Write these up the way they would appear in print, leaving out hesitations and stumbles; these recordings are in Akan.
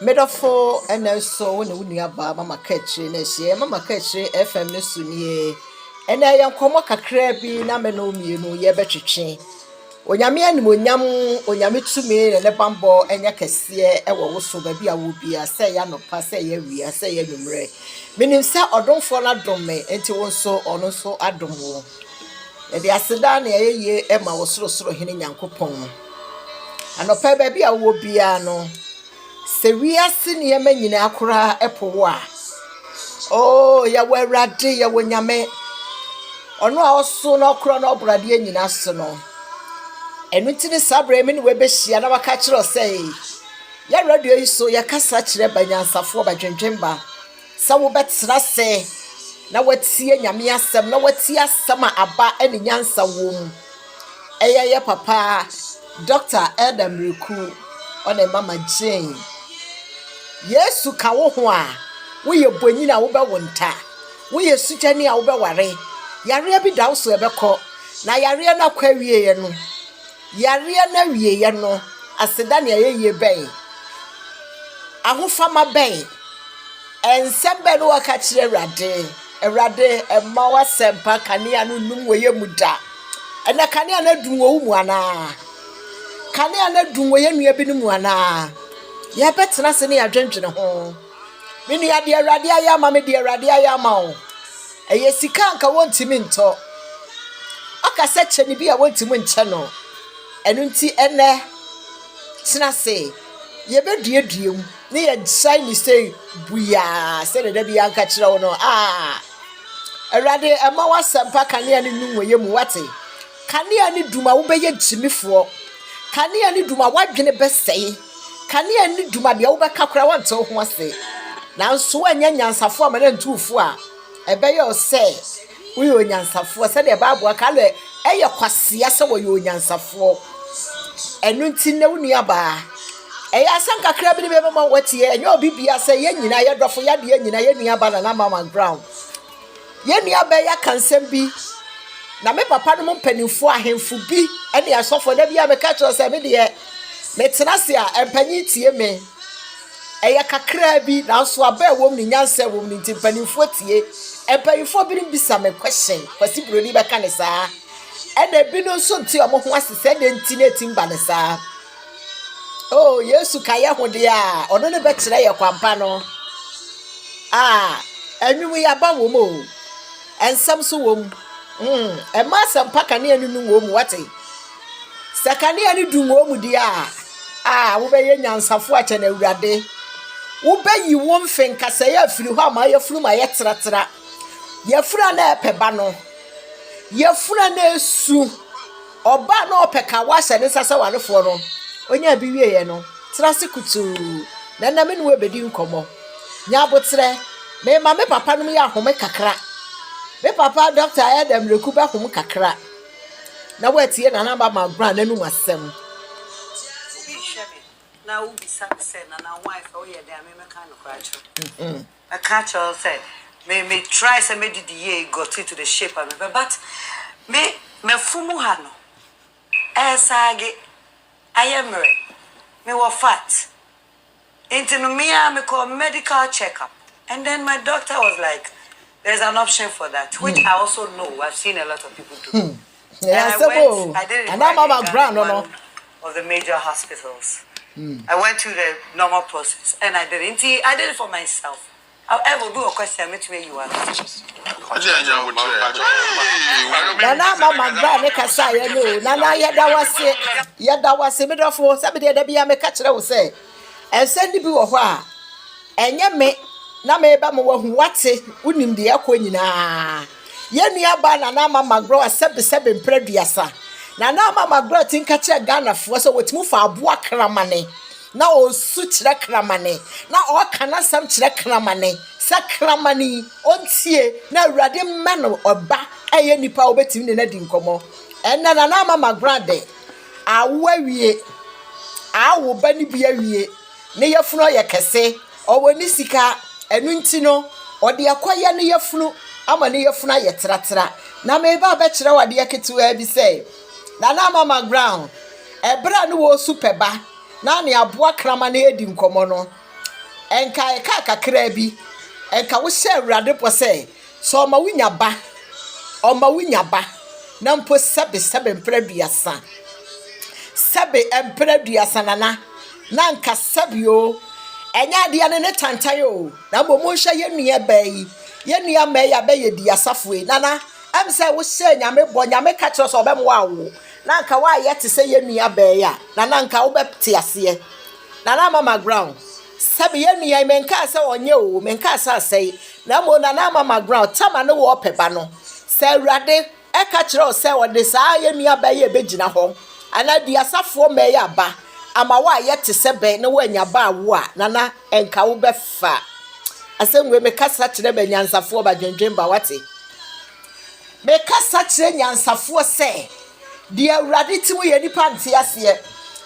Medofo ene so ne wunia ba mama Kaakyire na hie mama Kaakyire FM ne sunie ene ye nkomo kakra bi na me no mienu ye betwetwe onyame anim onyame tumi ne bambo enye kese ewo wo so ba bi a wo bia se ya no pa se ya wi se ya numre menim se odonfo na dome enti wo so ono so adomo e de aseda na ye ema wo soro hene nyankopon anopa ba bi a wo bia no se wiase ne yema nyina akora epowo a ya warade ya wonyame ono a oso na okoro na obrade nyina so no enu tini sabre me ne we behia na waka kire osei ya radio yi so ya kasa kire banyansafo badwendwemba sa wo betra se na watie nyame asem na watie asem aba ene nyansa wom ye papa Dr. Adam Reku one mama Jane Yesu ka wo ho a wo ye bonyi na wo be wonta wo ye sutani a wo be ware yare bi da wo so e be ko na yare na kwa wie ye no yare na wie ye no aseda na ye ben ahofama ben ensembe no waka kire Awurade emma wasempa kanea no num wo ye muda ena kanea na dun wo mu ana kanea na dun wo ye nua bi no mu ana ya betena se ne adwendwene ho me nua de Awurade ayama me de Awurade ayama o eye sika anka wontimi nto aka se che ni bi a wontimi nche no enu nti ene tena se ye beduediem ne ye shine say buya se de bi anka kire wo no Awurade ema wasempa kanea ne num wo ye mu wate kanea ne duma wo be ye jimifo kanea ne duma wadwene besei kanea ni duma de wo beka kora wanto ho ase nanso anya nyansafo amana ntufo a ebeye o se wo yo nyansafo se de Bible aka le eye kwasea se wo yo nyansafo enu nti ne wo nua ba eye asan kakra bi ne be mama watie enye obi bia se ye nyina ye dofo ya de nyina ye nua ba na mama Mcbrown ye nua ba ya kansem bi na me papa no mpanimfo ahemfo bi ene asofo da bia me ka cho se me de metenase a empanyi tie me eya kakra bi na so aba wom ni nyansa wom ni timpanifo tie empanifo bi bisa me question kwasi broni be ka ne saa ena bi no so nti omo ho asese de nti na timba ne saa Yesu ka ye ho de a ono ne be kire ye kwampa no anwum ya ba wom o ensam so wom ema sampa kane anu wom wate sakane anu du wom di a wo be ye nyansafo a che na Awurade wo be yi wo mfenka se ya afiri ho ama ya furu ma ye tratra ya fura na epeba no ya fura na esu oba na opeka wa hye ne sasa walefo no onya bi wie ye no trase kutu na me no ebedi nkomo nya botre me ma me papa no ya home kakra me papa Dr. Adam Reku ba home kakra na watie na na ba Mcbrown nanu masem na u bi say na wife o ye dem me kind of cracho a cracho said me try say me did the year got into the shape of me but me fumu ha no esage ayemre me wa fat into me me call medical checkup and then my doctor was like there's an option for that which I also know I've seen a lot of people do I did it and Mama Mcbrown no of the major hospitals. I went through the normal process and I did it for myself. However, do a question me to me you are. Nana Mama Mcbrown make a say no. Nana yada wase me dofo sabe de bia me ka kire wo say. Ensend bi wo ho a enye me na me ba mo wahu wate unim de yakọ nyina. Ye nua ba Nana Mama Mcbrown sebe mpraduasa. Nana Mama Mcbrown tinka kire Ghana fo so wetimu fa aboa kramane na o su kire kramane na o kana sam kire kramane sa kramani ontie na Awurade mano oba eye nipa obetimi ne na di nkomo enna Nana Mama Mcbrown de awawie awo ba ni bia wie ne yafunu ye kese o woni sika enu nti no o de akoye ne yafunu ama ne yafunu ye tratra na me ba be kire wade aketua bi say Nana Mcbrown ebra no wo superba na ne aboa krama na edi nkomo no enka Kaakyire bi enka wo hye awurade po se so oma wunya ba na mpo sebe mpraduasa sebe mpraduasa nana na nka sebe o enya de ne tantayo na mo hye yenua bayi yenua meya be ye di asafo nana am say wo hye nyame ka kire so obem wawo na nka wa ye te se yenua beya nana nka wo be te ase nana Mcbrown sabi yenua menka se onye o menka se asai na mo nana Mcbrown tama ne wo peba no se awurade e ka kire o se wo de sa yenua beya begina ho ana di asafo meya ba ama wa ye te se be ne wanya ba wo a nana enka wo be fa asemwe mekasa kire be nyansafo ba dwendwen ba wate mekasa kire nyansafo se di awurade timu ye nipa nte ase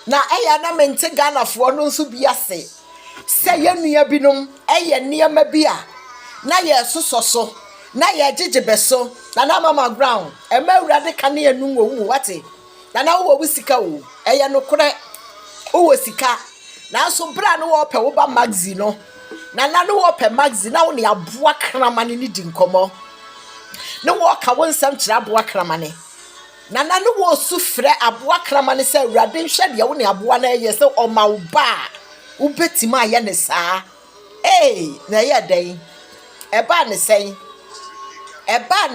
na eya na mente Ghanafo no nso bi ase se yenua binom eye niema bi a na ye sososo na ye gigibeso na Mcbrown e ma awurade ka na enu wo wate na wo sika wo eye no kore wo sika na so bra no wo pe wo ba magazine no na no wo pe magazine na wo ne aboa kramane ni di nkomo no wo ka wo nsam kira aboa kramane na no wo sufre aboa kramane se awurade hwe de wo ne aboa na ye se o ma wo ba wo betima ye ne saa na ye den e ba ne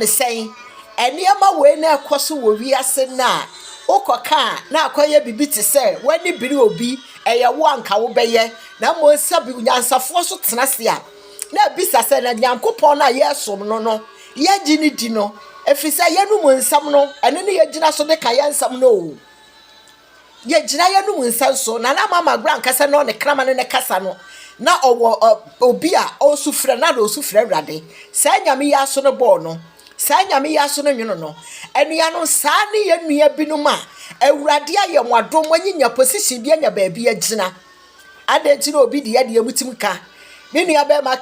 sen eniema we na ekoso wo wi ase na okoka na akoye bibi te se wani biri obi eye wo anka wo beye na mo sabi nyansafo so tenase a na bisa se na nyankopon na yesom no ye gini di no efisa ye nu mo nsam no ene ne ye gina so de ka ye nsam no o ye gina ye nu mo nsam so na Mcbrown kasa no ne krama ne kasa no na obi a osufre na do osufre awurade sa nyame ya so no bo no sa nyame ya so no nwono no enua no sa ne ye nua binum a awurade aye mwadom anyinya position bi anya ba bi agina adenti no obi de ye de mutim ka ne nua be ma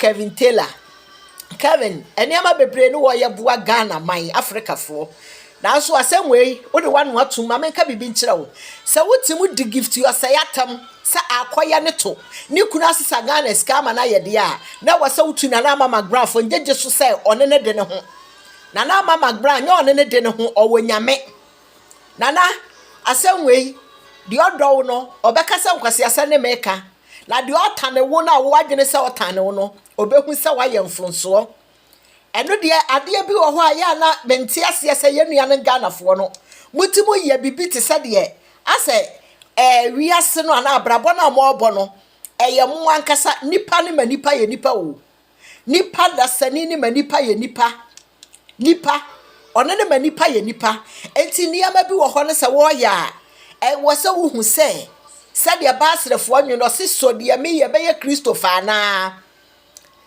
Kevin eniama bebre no wo ye boa Ghana man Africa fo na so asemwe wo de wanu atum ma menka bibi nkire wo se wotimu di gift yo se yatam se akoya ne to ni kuna asisa Ghana skama na ye de a na wo se wotu na Mcbrown fo njeje so se one ne de ne ho na Mcbrown nya one ne de ne ho owo nyame nana asemwe di odo no obeka se nkwase ase ne meka na di otane wo na wo adwene se otane wo no obehu se wa ye mfonso eno de ade bi wo ho aya na benti ase se ye nua ne Ghanafo no mutimu ye bibi te se de ase wiase no na abrabo na mo obo no eye mo ankasa nipa ne manipa ye nipa o nipa da sani ne manipa ye nipa one ne manipa ye nipa enti niama bi wo ho ne se wo ya wo se wo hu se de basrefo anwo no se so de me ye be ye Christopher na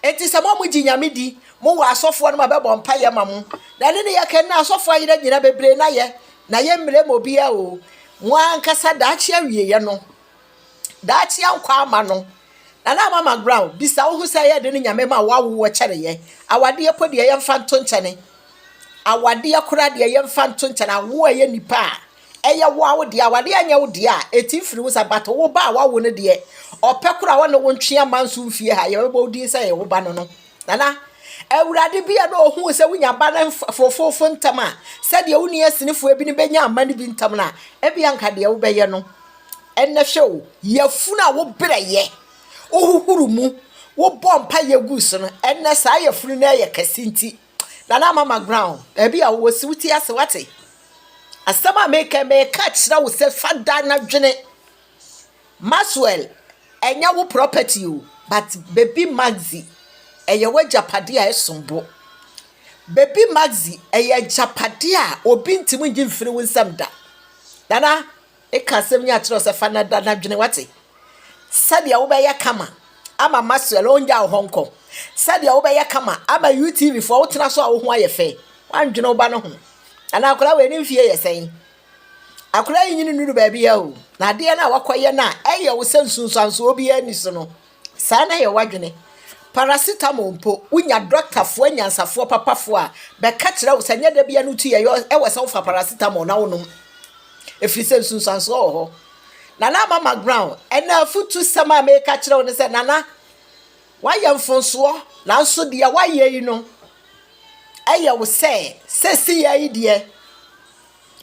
enti se mo ginyame di mo wa asofo no ma be bo mpa ye mamu na ne ye ken na asofo ayira nyina bebre na ye mre mo bia o mo ankasa da chi awie ye no da chi ankwa ama no na Mcbrown bisa wo hu se ye de ne nyame ma wa wo kere ye awade ye podi ye mfa nto nchene awade ye kura de ye mfa nto nchene awo ye nipa eye wo de awade anya wo de a etifiri wo sabato wo ba wo ne de opekura wo ne wo ntwea manso mfie ha ye bo din se ye wo ba no nana awurade bia no hu se wunya ba na fofofo ntama se de wo ne asinifo ebi ne benya amane bi ntam na ebia nka de wo beye no enne hwe yafuna wo breye ohuhuru mu wo bompa ye guso no enne sa yafunu na ye kasinti nana Mcbrown ebia wo siwuti ase wate asama meka kira wo se fada na dwene Maxwell enya wo property o but baby Maxi eye wa japade a esombo baby Maxi eye japade a obi ntimu ngimfiri wo nsam da dana ekasem nya kira se fada na dwene wate sadia wo be ya kama ama Maxwell onja wo honko sadia wo be ya kama ama UTV for wo tena so a wo ho ayefe wan dwene wo ba no ho ana akura we ni mfie yesen akura yin nuru ba bia o na de na wakoye na eye wo sensunsanso obi ani so no sa na ye wadwene paracetamol mpo unya doctor fo anyansafo papafo a be ka kire wo sanya da bia no tu ye e wo se wo fa paracetamol na wo no efri sensunsanso ho nana Mcbrown ena futu sama me ka kire wo ne se nana why am fonso na nso de why yi no eye wo se sesi ya yi de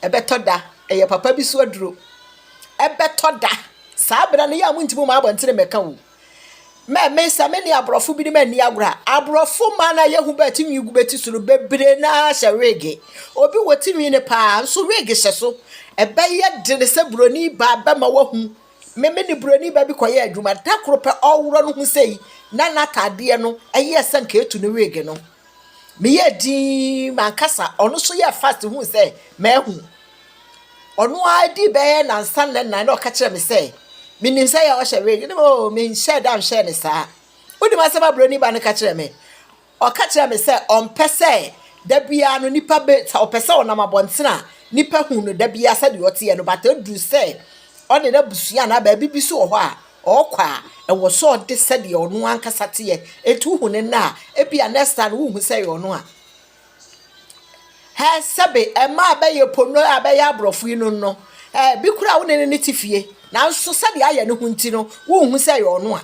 ebeto da eye papa bi so aduro ebeto da saa bra no ya muntimu ma abontere meka wo me sa me ni abrofo bi ni ma ni agora abrofo ma na yehu ba ti nwigu beti suru bebre na hye wege obi woti nwi ne pa nso wege hye so ebe ye de ne se broni ba ba ma wahu me ni broni ba bi koye adwuma da koro pe owro no hu sei na tade no eye se nka etu ne wege no me ye di mankasa ono so ye fast hu sei ma hu ono adi be na nsan na o ka kire me sei minim say ya hye wege no me share down share ne saa odi ma sema broni ba ne ka kire me o ka kire me say on pese da bia no nipa be o pese o na mabontena nipa hu no da bia sa de o te ye no but edu say o ne na busua na ba bibi so ho a o kwa e wo so de se de ono ankasa te ye etu hu ne na e bia next time hu say ono a ha sabe e ma ba ye pono abaya abrofo yi no bi kura wo ne tifie na nso sade aye ne hunti no wo hu say ono a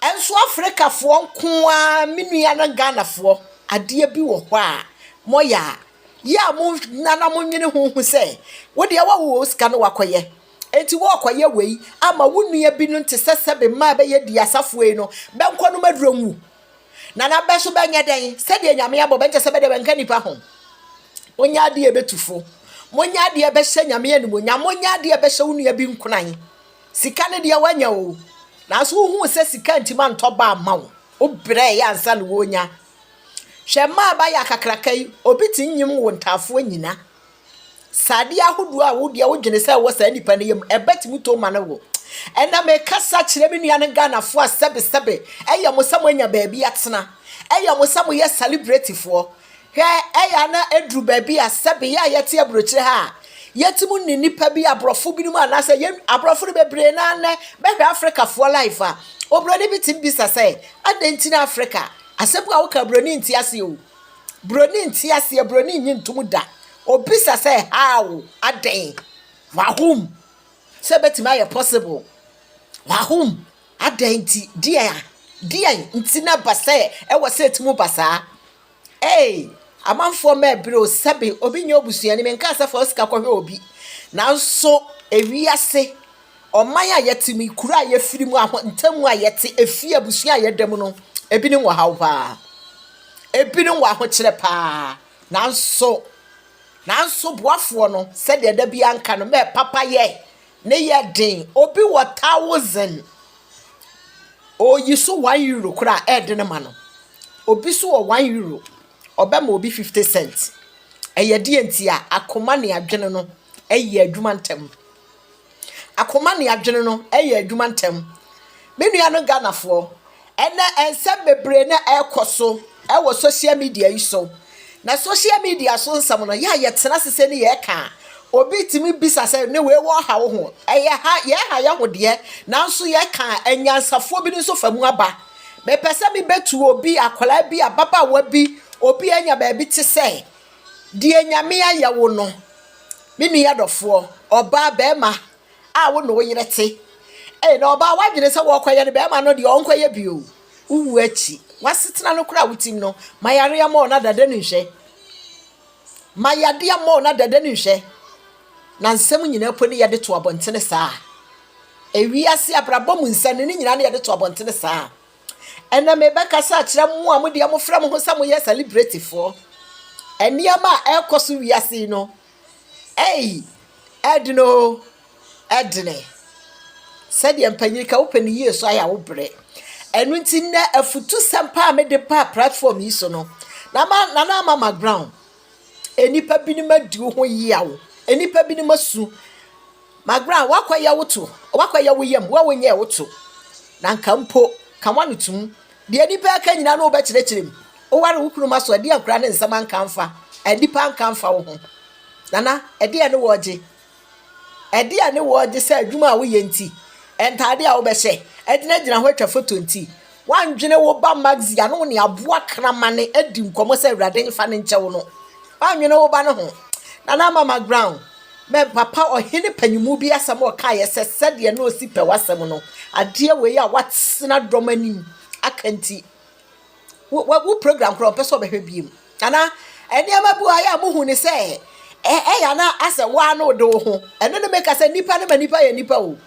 enso Africa fo nko a menua na Ghana fo ade bi wo ho a moya ya mo nana mo nwene hu say wo de wo sika no wakoye enti wo akoye wei ama wo nua bi no nte sesebe ma be ye di asafo e no be nko no madranwu nana be so be nye den sade nyame abo be nte sebe de benka nipa ho onya ade e betufo monya ade e be hye nyame animu nya monya ade e be hye wo nua bi nkunan sika ne de wanya o na so hu se sika ntima ntoba ama wo obre ya ansa no wonya hwe ma ba ya kakrakai obi tinyim wo ntafo nyina sade ahodo a wo de wo dwene se wo sa nipa ne yam ebetimu to ma ne wo ena me kasa kire me nua ne Ghana fo a sebe eya mo sam anya ba bi atena eya mo sam ye celebrate fo he eya na edru ba bi a sebe ya yete abrochire ha yetimu ni nipa bi abrofo bi mu anase ye abrofo be bre na ne be hwe Africa fo life a obroni bi tim bi sase adenti na Africa asebu a wo ka broni nti ase o broni nti ase broni nyi ntum da obi sase how aden wahum sebetima ye possible wahum aden nti dia nti na base e wo se timu basa amanfo ma biro sabe obi nya obusua ni menka asafo sika kohwe obi na so ewiase oman a yetimi kura ye firi mu aho ntamu a yete efi abusua ye dam no ebi ni wo hawo pa ebi ni wo aho kire pa na so boafo no se de da bi anka no me papa ye ne ye den obi wo 1000 o yiso 1 euro kura ed ne ma no obi so 1 euro obema obi 50 cents eye die ntia akoma ne adwene no eye adwuma ntem akoma ne adwene no eye adwuma ntem menua no Ghana fo ene ense bebre na ekoso ewo social media yi so na social media so nsam no ya yetena sese ne ye ka obi timi bisa se ne we wo ha wo ho eye ha ye ha ya hode na nso ye ka anyansafo bi nso famu aba me pese mi betu obi akola bi ababa wa bi obi anya ba bi te se die nyame aya wo no me nua dofo oba be ma a wo no wo yerete na oba wadwene se wo kwaye ne be ma no de onkwaye bio uwu achi wasetena no kura wutim no mayare ya mo na dada ni hwe mayade ya mo na dada ni hwe na nsem nyina po ne yade to abontene saa ewiase abrabom nsane ni nyina ne yade to abontene saa ena mebeka sa kire mu a mode amofra mo ho sa mo ye celebrate for eniama ekoso wiase no edne said yempanyika opani yeso aya wo bre enu nti na afutu sampa me de pa platform yi so no na Mcbrown enipa bi ni madi ho yiawo enipa bi ni masu Mcbrown wakwaya woto wakwaya woyam wa wonye woto na nkampo kamwanu tum de enipa aka nyina no be kirekirim o ware wukuru maso de akura ne nsama nkamfa edipa nkamfa wo ho nana ede ne woje se adwuma a wo ye nti entade a wo be hye edina gina ho atwa photo nti wandwene wo ba magazine no ne aboa kramane adi nkomo se awrade nfa ne nche wo no wandwene wo ba no ho nana Mcbrown me papa ohene panyimu bi asam o ka ye se sede no osi pe wasem no ade we ya watsena domanim akanti wo program kro person behwe biem ana eniama bu aya mo hu ni say ya na ase wa na do ho eno ne make say nipa ne manipa ya nipa o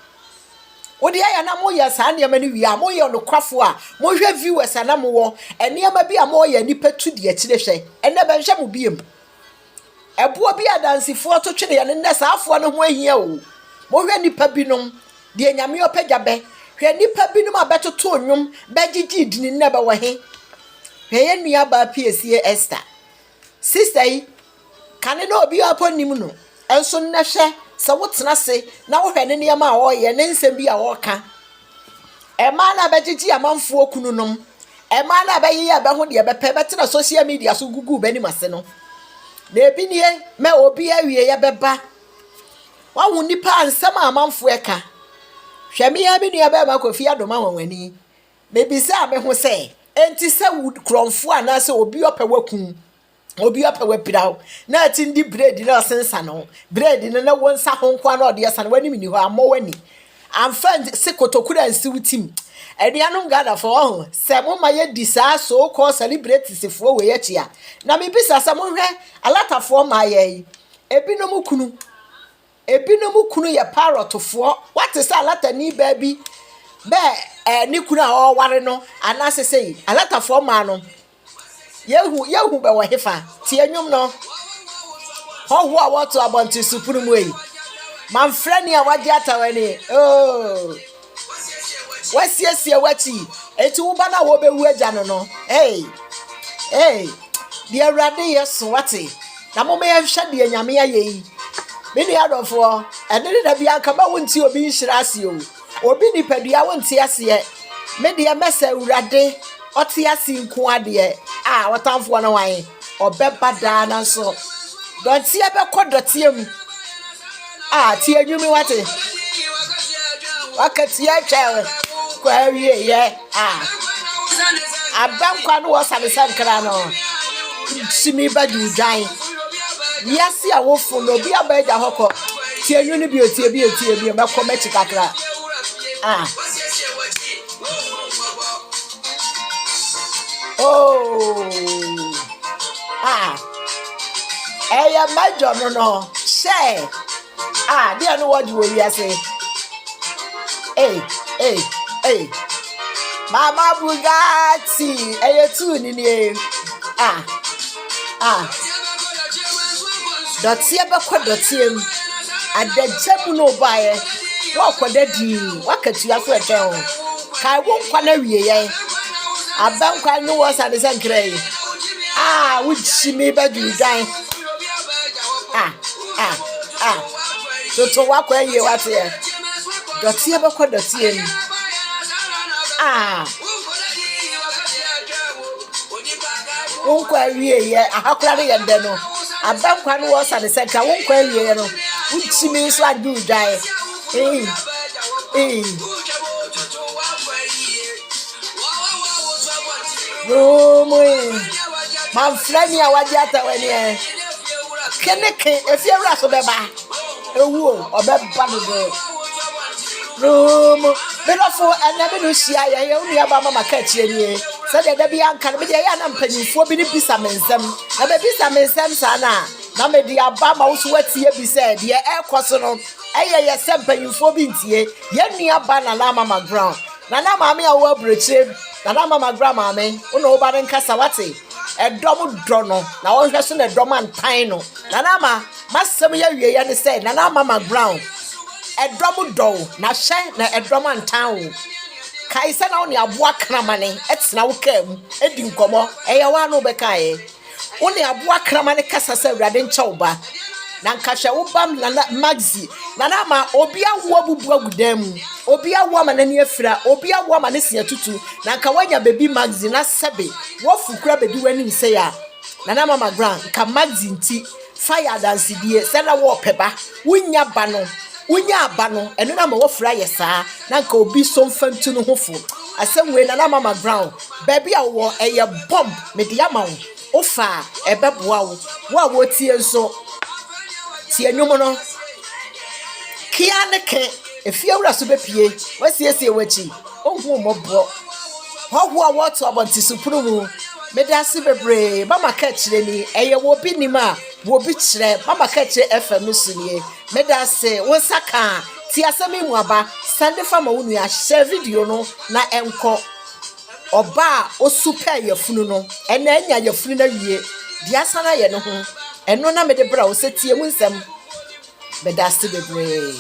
wo de ya na mo ya sa eniama ni wi a mo ye no kwafo a mo hwe viewers na mo wo eniama bi a mo ya nipa tu de akire hwe ene be hwe mo biem ebo bi adansifo to twene ya ne saafo no ho ahia o mo hwe nipa binom de nyame opagyabe hwe nipa binom abetoto onwom begigi dini ne ba wo he hwe ye nua ba piesie Esther sister yi kane no obi aponim no enso ne hwe se wotena se na wo hwe ne niam a wo ye ne nsem bi a wo ka e ma na begigi amanfo okunu nom e ma na be ye be ho de be pe betena social media so gugu be ni mase no na ebi nie me obi awie ye beba wa hu nipa ansam amanfo eka hwe me ya bi nua be ma kofi adoma wanwani me bi se me ho se enti se kromfo ana se obi opewakun obi opewapiraw na atindi bread na sensa no bread na wonsa honkwa na ode yesa na wani mini ho amowani amfa se kotokura nsi wutim aduanum gada for ho se mo maye disa so ko celebrate sefo we yachia na me bisa se mo hwe alatafo maye ebinom kunu ye parrotfo what is alatani baby be ni kunu a o ware no anase sei alatafo ma no yehu be wo hefa tie nwum no ho a what about supreme way man friend ya waje atawani oh wasiesie wachi eti wo bana wo bewu agya no hey dia rade yeso wate na mo me hwe de nyame ayeyi me ni adofo ene da bia kaba wonti obi nhira ase o obi ni padua wonti ase me de mesa urade oti ase nko ade watamfo na wan obeba da na so donti e be kodotiam ti anwumi wate wakati ya chawe kwa wie ye abankwa no wosabesan kra no simi badu dan yasi a wofo no bi abaja hoko ti anwuni bi otie bi mekọ mechi kakra eya majo no share dia no wodi wo wi ase mama Bugatti tu ni dotie be kodotiem adagyamu no bae wo kodadi wakatu afo etwen kai wo nkwa na wie ye abankwa no wo sade sankrai wuchi me badu dan to wakwa ye wate dotie be kodotiem wonkwa wie ye ahakura ne yende no abankwa no wo sade sankrai wonkwa wie ye no wuchi me so adu dan man flani awaji atawani keneke efiewra so beba ewu obeba do room belofo anabe no hia ye unu aba mama ka tie nie se de bi anka me de ya na mpanyimfo bi ni bisa mensem na be bisa mensem sana na me de aba ma wo so watie bi se de ekoso no ye se mpanyimfo bi ntie ye nua aba na la mama Mcbrown na na maame a wo abreche na na mama Mcbrown maame uno oba den kasa wate edom do no na wo hwe so na edom antan no na na ma masem ya wie ye ne se na na mama Mcbrown edom do na hye na edom antan wo kai se na wo ne aboa kramane etina wo kam edi nkomo eye wa no be kai wo ne aboa kramane kasa se urade ncha wo ba na nkahwe wo bam na magzi na ma obi awo bubu agudam obi awo ma nani afira obi awo ma ne sia tutu na nka wanya baby magzi na sebe wo fukura baby wani nse ya na mama Mcbrown ka magzi nti fire dance die se na wo peba wunya ba no eno na ma wo fira yesa na nka obi so mfantu no hofo asemwe na mama Mcbrown baby awo eye bomb media ma wo ofa ebeboa wo tie nso tie nwom no kia ne ke efiewura so bepie wasiesie wachi ohun mobo what about Tisupuru? Medasi bebre, Mama Kaakyire ni, eye wobi nima, wobi chire, Mama Kaakyire FM nusunye, medase, wonsaka, ti asemi mwaba, sande fama unu ya share video no, na enko, oba, o super ye funu no, ene enya ye funu na wie, diasana ye no ho, eno na mede bra, o se tie munsem, medasi bebre.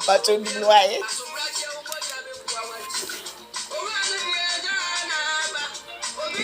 Pacho ni